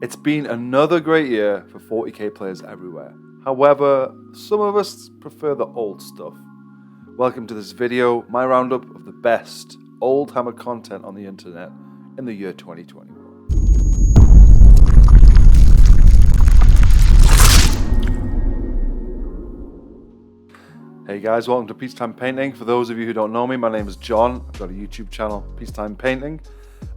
It's been another great year for 40k players everywhere. However, some of us prefer the old stuff. Welcome to this video, my roundup of the best Oldhammer content on the internet in the year 2021. Hey guys, welcome to Peacetime Painting. For those of you who don't know me, my name is John. I've got a YouTube channel, Peacetime Painting.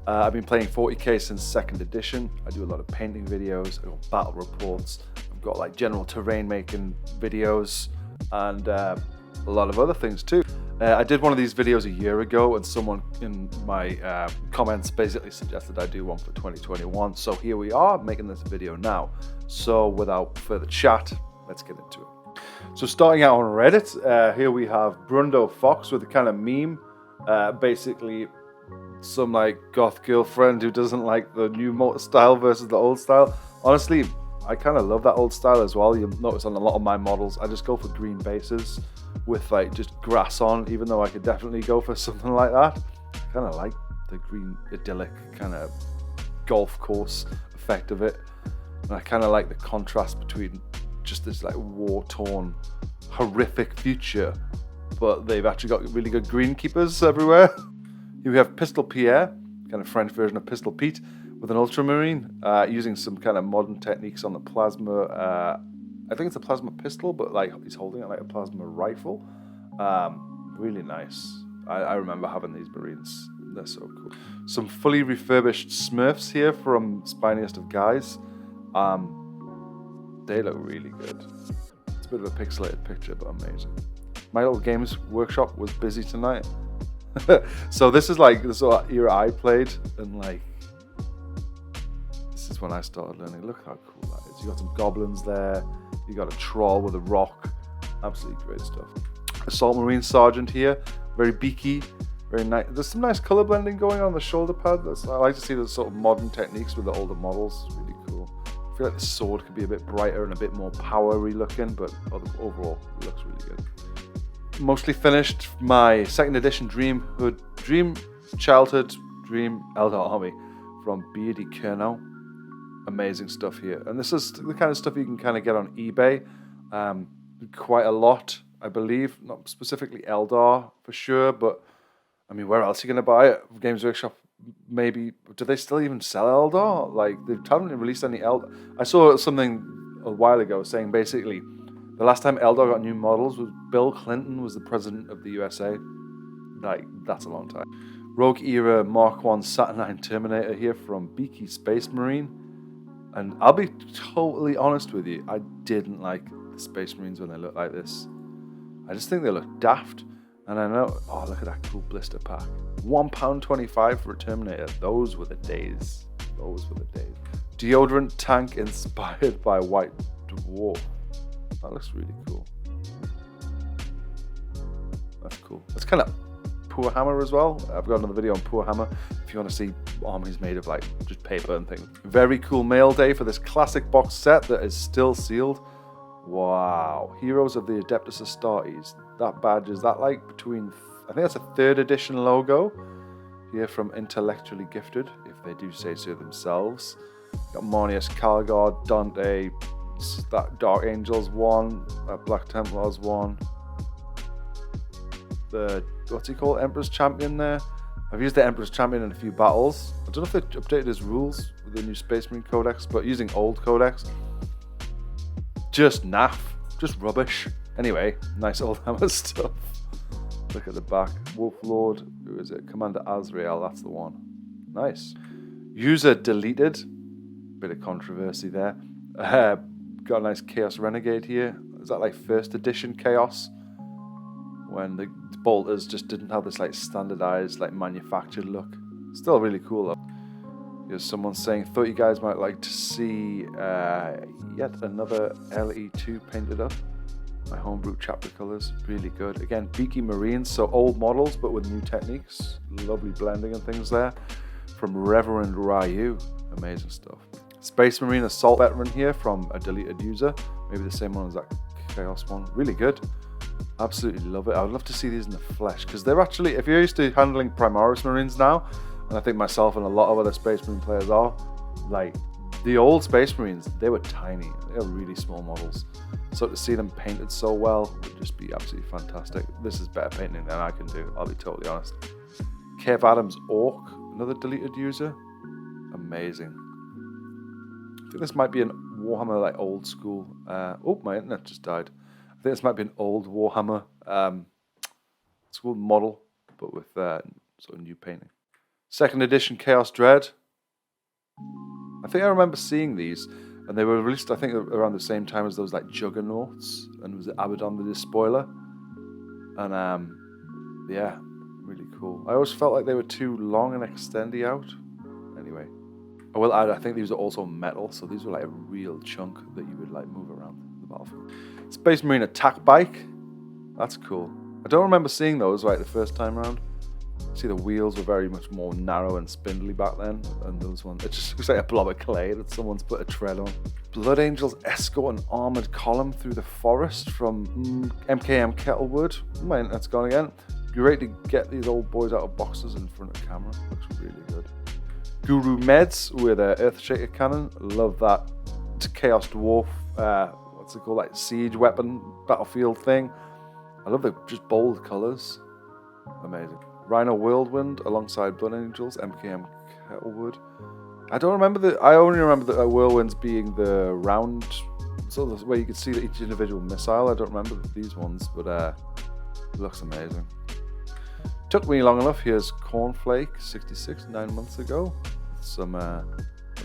I've been playing 40k since 2nd edition. I do a lot of painting videos, I've got battle reports, I've got like general terrain making videos, and a lot of other things too. I did one of these videos a year ago, and someone in my comments basically suggested I do one for 2021. So here we are, making this video now. So without further chat, let's get into it. So starting out on Reddit, here we have Bruno Fox with a kind of meme, basically some like goth girlfriend who doesn't like the new style versus the old style. Honestly, I kind of love that old style as well. You'll notice on a lot of my models, I just go for green bases with like just grass on, even though I could definitely go for something like that. I kind of like the green idyllic kind of golf course effect of it. And I kind of like the contrast between just this like war-torn, horrific future, but they've actually got really good greenkeepers everywhere. Here we have Pistol Pierre, kind of French version of Pistol Pete, with an Ultramarine, using some kind of modern techniques on the plasma. I think it's a plasma pistol, but like he's holding it like a plasma rifle. Really nice. I remember having these Marines. They're so cool. Some fully refurbished Smurfs here from Spiniest of Guys. They look really good. It's a bit of a pixelated picture, but amazing. My Little Games Workshop was busy tonight. So this is like the sort of era I played, and like this is when I started learning. Look how cool that is. You got some goblins there, you got a troll with a rock. Absolutely great stuff. Assault Marine Sergeant here, very beaky, very nice. There's some nice color blending going on the shoulder pad. I like to see those sort of modern techniques with the older models. It's really cool. I feel like the sword could be a bit brighter and a bit more powery looking, but overall it looks really good. Mostly finished my 2nd edition Dream Childhood Dream Elder Army from Beardy Kernow. Amazing stuff here, and this is the kind of stuff you can kind of get on eBay, quite a lot, I believe. Not specifically Eldar for sure, but I mean, where else are you going to buy it? Games Workshop, maybe. Do they still even sell Eldar? Like, they haven't released any Eldar. I saw something a while ago saying basically the last time Eldar got new models was Bill Clinton was the president of the USA. Like, that's a long time. Rogue Era Mark 1 Saturnine Terminator here from Beaky Space Marine. And I'll be totally honest with you, I didn't like the Space Marines when they look like this. I just think they look daft. And I know, oh, look at that cool blister pack. £1.25 for a Terminator. Those were the days. Those were the days. Deodorant tank inspired by White Dwarf. That looks really cool. That's cool. It's kind of Poor Hammer as well. I've got another video on Poor Hammer if you want to see armies made of like just paper and things. Very cool mail day for this classic box set that is still sealed. Wow. Heroes of the Adeptus Astartes. That badge, is that like between, I think that's a 3rd edition logo here from Intellectually Gifted, if they do say so themselves. Got Marnius Calgard, Dante, that Dark Angels one, Black Templars one, the, what's he called, Emperor's Champion there. I've used the Emperor's Champion in a few battles. I don't know if they updated his rules with the new Space Marine Codex, but using old Codex, just naff, just rubbish. Anyway, nice Oldhammer stuff. Look at the back. Wolf Lord, who is it? Commander Azrael, that's the one. Nice. User deleted. Bit of controversy there. Got a nice Chaos Renegade here. Is that like 1st edition Chaos? When the bolters just didn't have this like standardized, like manufactured look. Still really cool though. Here's someone saying, thought you guys might like to see yet another LE2 painted up. My homebrew chapter colors, really good. Again, Beaky Marines, so old models but with new techniques. Lovely blending and things there. From Reverend Ryu, amazing stuff. Space Marine Assault Veteran here from a deleted user. Maybe the same one as that Chaos one. Really good. Absolutely love it. I would love to see these in the flesh, because they're actually, if you're used to handling Primaris Marines now, and I think myself and a lot of other Space Marine players are, like, The old Space Marines, they were tiny. They were really small models. So to see them painted so well would just be absolutely fantastic. This is better painting than I can do, I'll be totally honest. Kev Adams Orc, another deleted user. Amazing. I think this might be an Warhammer like old school. Oh, my internet just died. I think this might be an old Warhammer school model, but with sort of new painting. 2nd edition Chaos Dread. I think I remember seeing these, and they were released, I think, around the same time as those like Juggernauts, and was it Abaddon the Despoiler? And yeah, really cool. I always felt like they were too long and extendy out. Anyway, I will add, I think these are also metal, so these were like a real chunk that you would like move around the battlefield. Space Marine Attack Bike. That's cool. I don't remember seeing those like the first time around. See, the wheels were very much more narrow and spindly back then, and those ones, it just looks like a blob of clay that someone's put a tread on. Blood Angels escort an armored column through the forest from MKM Kettlewood. My internet's gone again. Great to get these old boys out of boxes in front of camera. Looks really good. Guru Meds with an Earthshaker cannon. Love that. Chaos Dwarf, what's it called, like siege weapon, battlefield thing. I love the just bold colours. Amazing. Rhino Whirlwind alongside Blood Angels, MKM Kettlewood. I only remember the Whirlwinds being the round, sort of where you could see each individual missile. I don't remember these ones, but it looks amazing. Took me long enough. Here's Cornflake 66, 9 months ago. Some are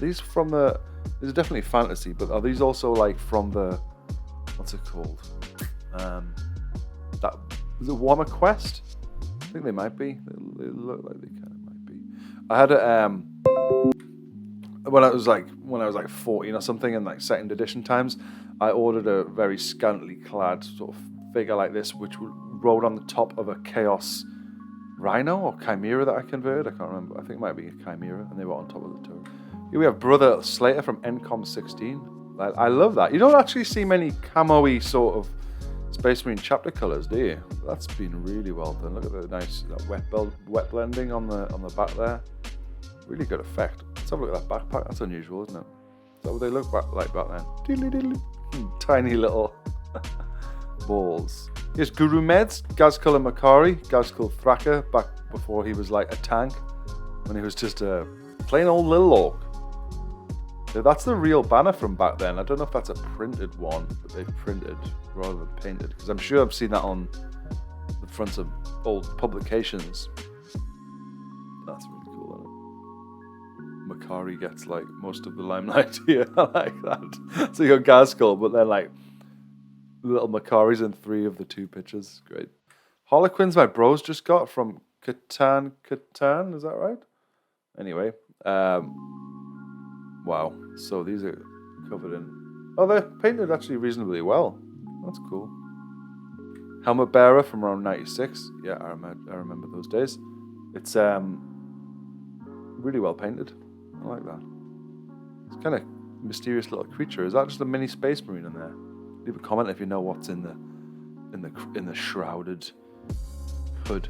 these from the, these are definitely fantasy, but are these also like from the, what's it called? That is it Warhammer Quest? I think they might be. They look like they kind of might be. I had a when I was like 14 or something, in like 2nd edition times, I ordered a very scantily clad sort of figure like this, which rode on the top of a Chaos Rhino or Chimera that I converted. I can't remember. I think it might be a Chimera, and they were on top of the turret. Here we have Brother Slater from NCOM 16. I love that. You don't actually see many camo-y sort of Space Marine chapter colours, do you? That's been really well done. Look at the nice wet blending on the back there. Really good effect. Let's have a look at that backpack. That's unusual, isn't it? Is that what they look like back then? Diddly-diddly. Tiny little balls. Here's Guru Meds, Gazkul Makari, Gazkul Thraka, back before he was like a tank, when he was just a plain old little orc. So that's the real banner from back then. I don't know if that's a printed one that they've printed rather than painted, because I'm sure I've seen that on the fronts of old publications. That's really cool, isn't it? Makari gets like most of the limelight here. I like that. So you got Gazkul, but then like little Makaris in 3 of the 2 pictures. Great. Harlequins my bros just got from Catan, is that right? Anyway, wow. So these are covered in... Oh, they're painted actually reasonably well. That's cool. Helmet Bearer from around 96. Yeah, I remember those days. It's really well painted. I like that. It's kind of mysterious little creature. Is that just a mini Space Marine in there? Leave a comment if you know what's in the shrouded hood.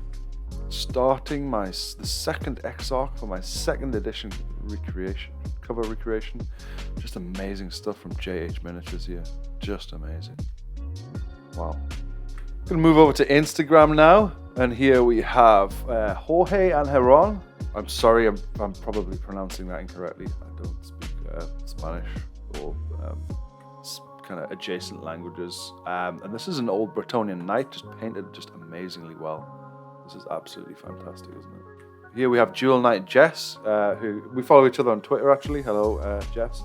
Starting the 2nd Exarch for my 2nd edition cover recreation. Just amazing stuff from JH Miniatures here. Just amazing. Wow. Gonna move over to Instagram now, and here we have Jorge Angeron. I'm sorry, I'm probably pronouncing that incorrectly. I don't speak Spanish or kind of adjacent languages. And this is an old Bretonian knight, just painted just amazingly well. This is absolutely fantastic, isn't it? Here we have Jewel Knight Jess, who we follow each other on Twitter actually. Hello, Jess.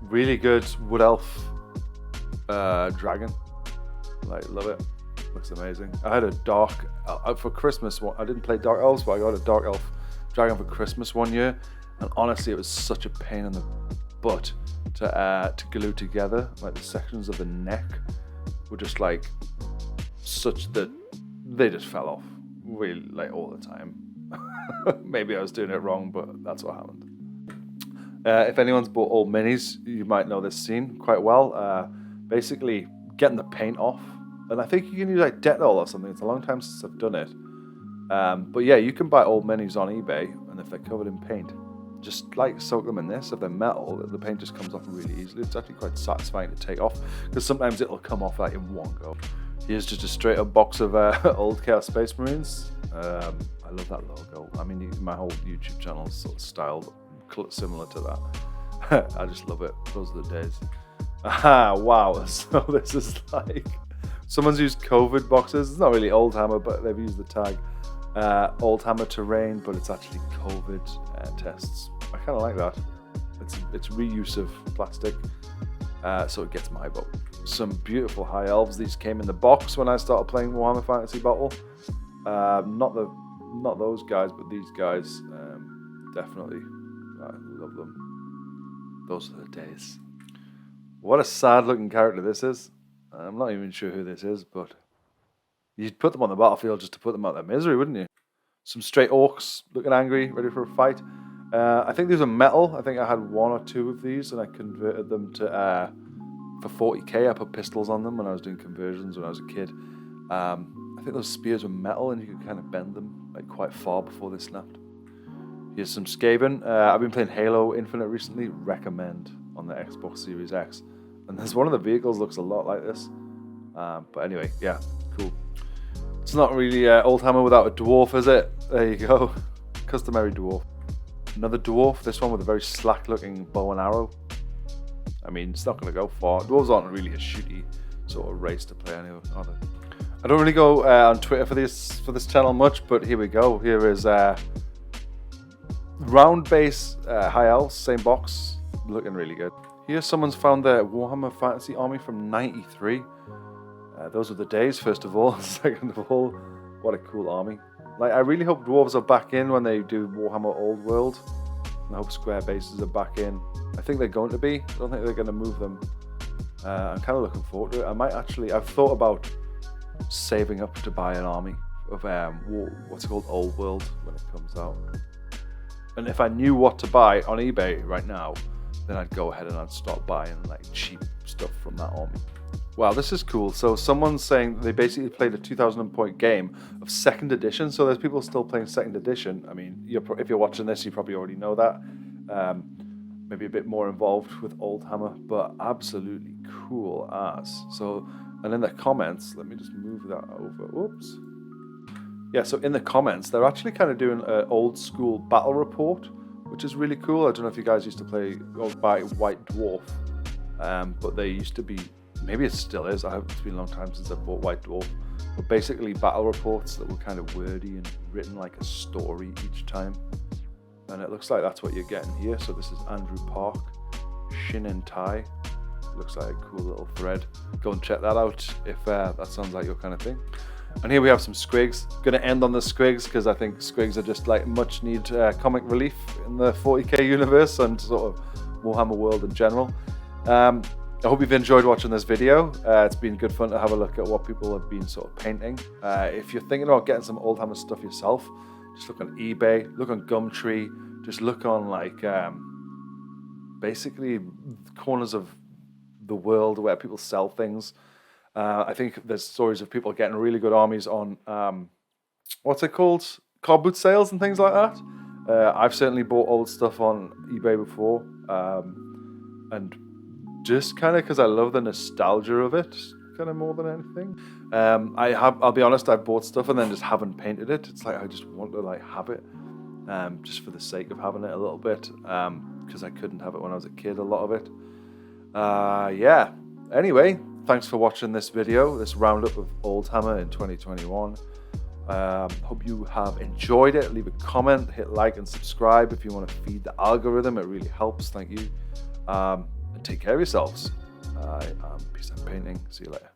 Really good Wood Elf dragon. Like, love it. Looks amazing. I had a dark for Christmas. I didn't play Dark Elves, but I got a Dark Elf dragon for Christmas one year, and honestly, it was such a pain in the butt to glue together. Like the sections of the neck were just like such that they just fell off really like all the time. Maybe I was doing it wrong, but that's what happened. If anyone's bought old minis, you might know this scene quite well. Basically, getting the paint off. And I think you can use like Dettol or something. It's a long time since I've done it. But yeah, you can buy old minis on eBay, and if they're covered in paint, just like soak them in this. If they're metal, the paint just comes off really easily. It's actually quite satisfying to take off because sometimes it'll come off like in one go. Here's just a straight up box of old Chaos Space Marines. I love that logo. I mean, my whole YouTube channel is sort of styled similar to that. I just love it. Those are the days. Aha, wow. So this is like, someone's used COVID boxes. It's not really Oldhammer, but they've used the tag Oldhammer terrain, but it's actually COVID tests. I kind of like that. It's reuse of plastic, so it gets my vote. Some beautiful high elves. These came in the box when I started playing Warhammer Fantasy Battle. Not those guys, but these guys. Definitely, I love them. Those are the days. What a sad looking character this is. I'm not even sure who this is, but you'd put them on the battlefield just to put them out of their misery, wouldn't you? Some straight orcs looking angry, ready for a fight. I think these are metal. I think I had 1 or 2 of these and I converted them to, for 40k, I put pistols on them when I was doing conversions when I was a kid. I think those spears were metal and you could kind of bend them like quite far before they snapped. Here's some Skaven. I've been playing Halo Infinite recently. Recommend on the Xbox Series X. And there's one of the vehicles looks a lot like this. But anyway, yeah, cool. It's not really Oldhammer without a dwarf, is it? There you go. Customary dwarf. Another dwarf, this one with a very slack looking bow and arrow. I mean, it's not going to go far. Dwarves aren't really a shooty sort of race to play anyway, are they? I don't really go on Twitter for this channel much, but here we go. Here is round base high elves, same box, looking really good. Here someone's found their Warhammer Fantasy army from '93. Those are the days, first of all. Second of all, what a cool army. Like, I really hope dwarves are back in when they do Warhammer Old World. And I hope square bases are back in. I think they're going to be. I don't think they're going to move them. I'm kind of looking forward to it. I might actually, I've thought about saving up to buy an army of what's called Old World when it comes out. And if I knew what to buy on eBay right now, then I'd go ahead and I'd start buying like cheap stuff from that army. Wow, this is cool. So someone's saying they basically played a 2,000 point game of 2nd edition. So there's people still playing 2nd edition. I mean, if you're watching this, you probably already know that. Maybe a bit more involved with Oldhammer, but absolutely cool as. So, and in the comments, let me just move that over. Whoops. Yeah, so in the comments, they're actually kind of doing an old school battle report, which is really cool. I don't know if you guys used to play by White Dwarf, but they used to be, maybe it still is. It's been a long time since I've bought White Dwarf. But basically battle reports that were kind of wordy and written like a story each time. And it looks like that's what you're getting here. So this is Andrew Park, Shin and Tai. Looks like a cool little thread. Go and check that out if that sounds like your kind of thing. And here we have some squigs. Going to end on the squigs because I think squigs are just like much need comic relief in the 40k universe and sort of Warhammer world in general. I hope you've enjoyed watching this video. It's been good fun to have a look at what people have been sort of painting. If you're thinking about getting some Oldhammer stuff yourself, just look on eBay, look on Gumtree, just look on like basically corners of the world where people sell things. I think there's stories of people getting really good armies on what's it called? Car boot sales and things like that. I've certainly bought old stuff on eBay before, and just kind of because I love the nostalgia of it, kind of more than anything. I'll be honest, I've bought stuff and then just haven't painted it. It's like I just want to like have it, just for the sake of having it a little bit, because I couldn't have it when I was a kid, a lot of it. Yeah, anyway, thanks for watching this video, this roundup of Oldhammer in 2021. Hope you have enjoyed it. Leave a comment, hit like and subscribe if you want to feed the algorithm. It really helps. Thank you. And take care of yourselves. Peace and painting. See you later.